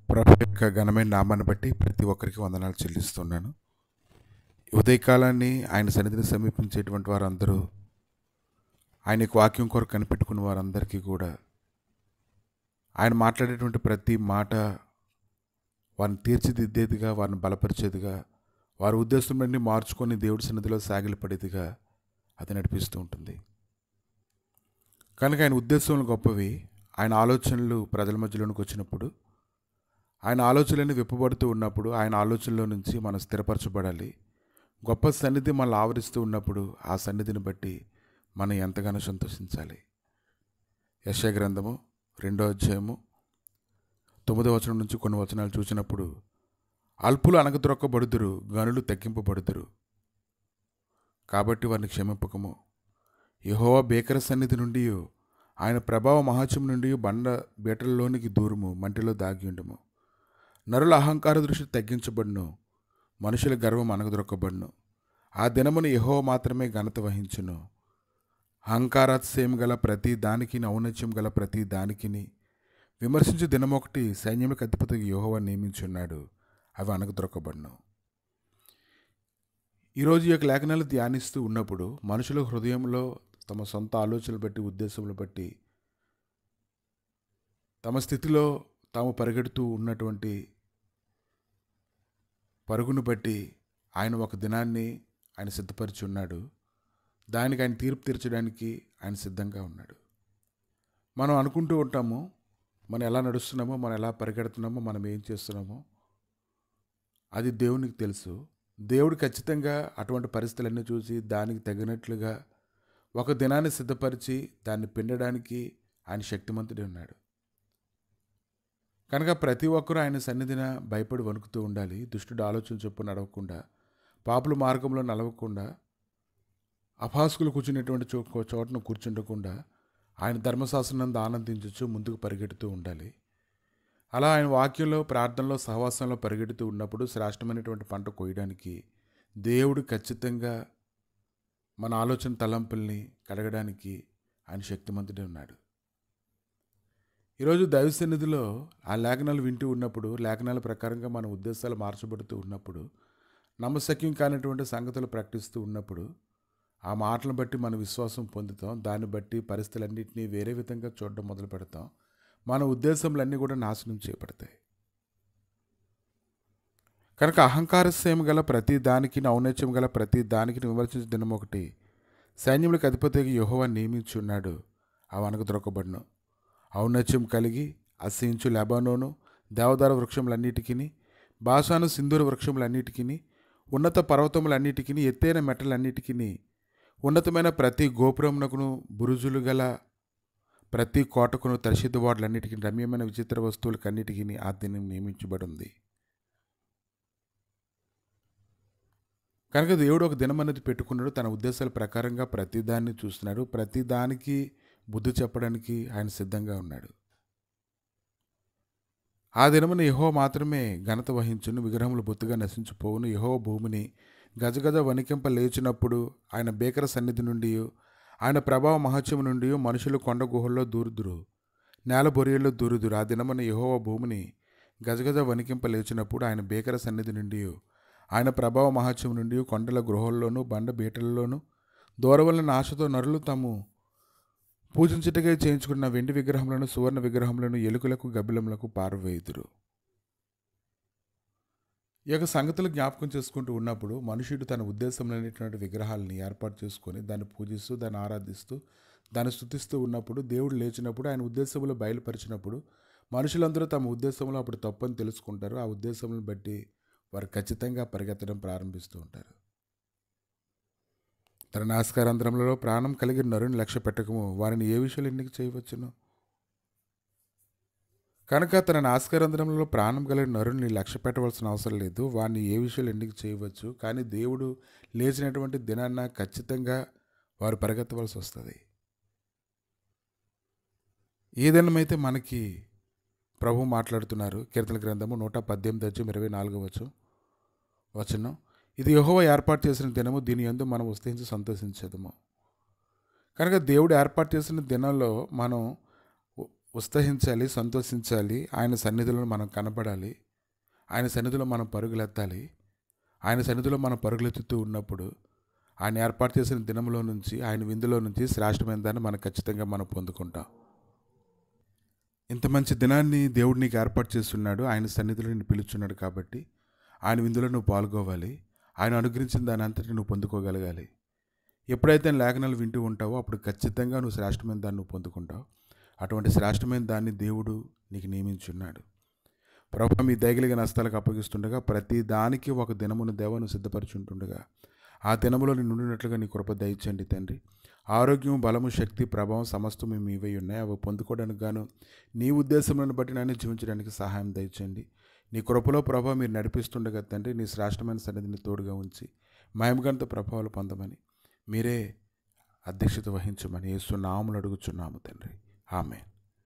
ప్రభు యొక్క ఘనమైన నామాన్ని బట్టి ప్రతి ఒక్కరికి వందనాలు చెల్లిస్తున్నాను. ఉదయకాలాన్ని ఆయన సన్నిధిని సమీపించేటువంటి వారందరూ, ఆయన యొక్క వాక్యం కొరకు కనిపెట్టుకున్న వారందరికీ కూడా ఆయన మాట్లాడేటువంటి ప్రతి మాట వారిని తీర్చిదిద్దేదిగా, వారిని బలపరిచేదిగా, వారి ఉద్దేశంలోని మార్చుకొని దేవుడి సన్నిధిలో సాగిలపడేదిగా అది నడిపిస్తూ ఉంటుంది. కనుక ఆయన ఉద్దేశాలు గొప్పవి. ఆయన ఆలోచనలు ప్రజల మధ్యలోనికి వచ్చినప్పుడు, ఆయన ఆలోచనలన్నీ విప్పబడుతూ ఉన్నప్పుడు, ఆయన ఆలోచనలో నుంచి మనం స్థిరపరచబడాలి. గొప్ప సన్నిధి మనల్ని ఆవరిస్తూ ఉన్నప్పుడు ఆ సన్నిధిని బట్టి మనం ఎంతగానో సంతోషించాలి. యెషయా గ్రంథము 2వ అధ్యాయము 9వ వచనం నుంచి కొన్ని వచనాలు చూసినప్పుడు, అల్పులు అణగద్రొక్కబడుదురు, గనులు తగ్గింపబడుదురు, కాబట్టి వారిని క్షమింపకము. యెహోవా భీకర సన్నిధి నుండి, ఆయన ప్రభావ మహాత్యం నుండి బండ బీటలలోనికి దూరము, మంటిలో దాగి ఉండము. నరుల అహంకార దృష్టి తగ్గించబడును, మనుషుల గర్వం అణగద్రొక్కబడును. ఆ దినమున యెహోవా మాత్రమే ఘనత వహించును. అహంకారాతిశయం గల ప్రతి దానికి, ఔన్నత్యం గల ప్రతి దానికి విమర్శించే దినమొకటి సైన్యములకు అధిపతిగా యెహోవా నియమించున్నాడు, అవి అణగద్రొక్కబడును. ఈరోజు ఈ యొక్క లేఖనాలు ధ్యానిస్తూ ఉన్నప్పుడు మనుషుల హృదయంలో తమ సొంత ఆలోచనలు బట్టి, ఉద్దేశములు బట్టి, తమ స్థితిలో తాము పరిగెడుతూ ఉన్నటువంటి పరుగును బట్టి ఆయన ఒక దినాన్ని ఆయన సిద్ధపరిచి ఉన్నాడు. దానికి ఆయన తీర్పు తీర్చడానికి ఆయన సిద్ధంగా ఉన్నాడు. మనం అనుకుంటూ ఉంటాము, మనం ఎలా నడుస్తున్నామో, మనం ఎలా పరిగెడుతున్నామో, మనం ఏం చేస్తున్నామో అది దేవునికి తెలుసు. దేవుడు ఖచ్చితంగా అటువంటి పరిస్థితులన్నీ చూసి దానికి తగినట్లుగా ఒక దినాన్ని సిద్ధపరిచి దాన్ని పిండడానికి ఆయన శక్తిమంతుడే ఉన్నాడు. కనుక ప్రతి ఒక్కరూ ఆయన సన్నిధిన భయపడి వణుకుతూ ఉండాలి. దుష్టుడు ఆలోచన చొప్పున నడవకుండా, పాపుల మార్గంలో నడవకుండా, అపహాస్కులు కూర్చునేటువంటి చోటను కూర్చుండకుండా ఆయన ధర్మశాస్త్రం ఆనందించచ్చు ముందుకు పరిగెడుతూ ఉండాలి. అలా ఆయన వాక్యంలో, ప్రార్థనలో, సహవాసంలో పరిగెడుతూ ఉన్నప్పుడు శ్రేష్టమైనటువంటి పంట కోయడానికి దేవుడు ఖచ్చితంగా మన ఆలోచన తలంపుల్ని కడగడానికి ఆయన శక్తిమంతుడే ఉన్నాడు. ఈరోజు దైవ సన్నిధిలో ఆ లేఖనాలు వింటూ ఉన్నప్పుడు, లేఖనాల ప్రకారంగా మన ఉద్దేశాలు మార్చబడుతూ ఉన్నప్పుడు, నమ్మశక్యం కానిటువంటి సంగతులు ప్రకటిస్తూ ఉన్నప్పుడు, ఆ మాటలను బట్టి మన విశ్వాసం పొందుతాం. దాన్ని బట్టి పరిస్థితులన్నింటినీ వేరే విధంగా చూడడం మొదలు పెడతాం. మన ఉద్దేశములన్నీ కూడా నాశనం చేయబడతాయి. కనుక అహంకారస్యం గల ప్రతి దానికి, ఔన్నత్యం గల ప్రతి దానికి విమర్శించే దినం ఒకటి సైన్యములకు అధిపతిగా యెహోవా నియమించున్నాడు, అవి అణగద్రొక్కబడును. ఔన్నత్యం కలిగి అసహించు లెబానోను దేవదారు వృక్షములన్నిటికీ, బాషాను సింధూర వృక్షములన్నిటికీ, ఉన్నత పర్వతములన్నిటికీ, ఎత్తైన మెట్టలన్నిటికీ, ఉన్నతమైన ప్రతి గోపురమునకును, బురుజులు గల ప్రతి కోటకును, తర్షిదు వాడలన్నిటికీ, రమ్యమైన విచిత్ర వస్తువులకన్నిటికీ ఆ దినం నియమించబడి ఉంది. కనుక దేవుడు ఒక దినం అనేది పెట్టుకున్నాడు. తన ఉద్దేశాల ప్రకారంగా ప్రతిదాన్ని చూస్తున్నాడు. ప్రతిదానికి బుద్ధి చెప్పడానికి ఆయన సిద్ధంగా ఉన్నాడు. ఆ దినమున యెహోవా మాత్రమే ఘనత వహించును, విగ్రహములు బొత్తుగా నశించిపోవును. యెహోవా భూమిని గజగజ వణికింప లేచినప్పుడు, ఆయన భీకర సన్నిధి నుండి, ఆయన ప్రభావ మహత్యము నుండి మనుషులు కొండ గుహల్లో దూరుదురు, నేల బొరియల్లో దూరుదురు. ఆ దినమున యెహోవా భూమిని గజగజ వణికింప లేచినప్పుడు, ఆయన భీకర సన్నిధి నుండి, ఆయన ప్రభావ మహత్యం నుండి కొండల గృహల్లోనూ బండ బీటలలోనూ దూరవలన ఆశతో నరులు తాము పూజించుటకై చేయించుకున్న వెండి విగ్రహములను, సువర్ణ విగ్రహములను ఎలుకలకు, గబ్బిలములకు పారవేయుదురు. ఈ యొక్క సంగతులు జ్ఞాపకం చేసుకుంటూ ఉన్నప్పుడు మనుషుడు తన ఉద్దేశంలోనేటువంటి విగ్రహాలని ఏర్పాటు చేసుకొని దాన్ని పూజిస్తూ, దాన్ని ఆరాధిస్తూ, దాన్ని స్తుతిస్తూ ఉన్నప్పుడు, దేవుడు లేచినప్పుడు, ఆయన ఉద్దేశంలో బయలుపరిచినప్పుడు మనుషులందరూ తమ ఉద్దేశంలో అప్పుడు తప్పని తెలుసుకుంటారు. ఆ ఉద్దేశంను బట్టి వారు ఖచ్చితంగా పరిగెత్తడం ప్రారంభిస్తూ ఉంటారు. తన నాసికారంధ్రములలో ప్రాణం కలిగిన నరుని లక్ష్య పెట్టకము, వారిని ఏ విషయాలు ఎన్నిక చేయవచ్చును. కనుక తన నాసికారంధ్రములలో ప్రాణం కలిగిన నరుని లక్ష్య పెట్టవలసిన అవసరం లేదు. వారిని ఏ విషయాలు ఎన్నిక చేయవచ్చు. కానీ దేవుడు లేచినటువంటి దినాన్న ఖచ్చితంగా వారు పరిగెత్తవలసి వస్తుంది. ఏ దినమైతే మనకి ప్రభు మాట్లాడుతున్నారు. కీర్తన గ్రంథము 118:24 వచనం, ఇది యెహోవా ఏర్పాటు చేసిన దినము, దీని యందు మనం ఉత్సహించి సంతోషించదము. కనుక దేవుడు ఏర్పాటు చేసిన దినంలో మనం ఉత్సహించాలి, సంతోషించాలి. ఆయన సన్నిధిలో మనం కనపడాలి. ఆయన సన్నిధిలో మనం పరుగులెత్తాలి. ఆయన సన్నిధిలో మనం పరుగులెత్తుతూ ఉన్నప్పుడు ఆయన ఏర్పాటు చేసిన దినంలో నుంచి, ఆయన విందులో నుంచి శ్రేష్టమైన దాన్ని మనం ఖచ్చితంగా మనం పొందుకుంటాం. ఇంత మంచి దినాన్ని దేవుడు నీకు ఏర్పాటు చేస్తున్నాడు. ఆయన సన్నిధిలో నిన్ను పిలుచున్నాడు కాబట్టి ఆయన విందులో నువ్వు పాల్గొవాలి. ఆయన అనుగ్రహించిన దాని అంతటి నువ్వు పొందుకోగలగాలి. ఎప్పుడైతే లేఖనాలు వింటూ ఉంటావో అప్పుడు ఖచ్చితంగా నువ్వు శ్రేష్టమైన దాన్ని నువ్వు పొందుకుంటావు. అటువంటి శ్రేష్టమైన దాన్ని దేవుడు నీకు నియమించున్నాడు. ప్రభువా, మీ దయగలిగిన హస్తాలకు అప్పగిస్తుండగా ప్రతి దానికి ఒక దినమును దేవను సిద్ధపరచుంటుండగా ఆ దినములో నేను ఉండినట్లుగా నీ కృప దయచేయండి తండ్రి. ఆరోగ్యం, బలము, శక్తి, ప్రభావం సమస్తము మీవై ఉన్నాయి. అవి పొందుకోవడానికి గాను నీ ఉద్దేశములను బట్టి నన్ను జీవించడానికి సహాయం దయచేయండి. నీ కృపలో ప్రభావ మీరు నడిపిస్తుండగా తండ్రి, నీ శ్రేష్టమైన సన్నిధిని తోడుగా ఉంచి మహిమగంత ప్రభావాలు పొందమని మీరే అధ్యక్షత వహించమని యేసు నామములో అడుగుచున్నాము తండ్రి. ఆమేన్.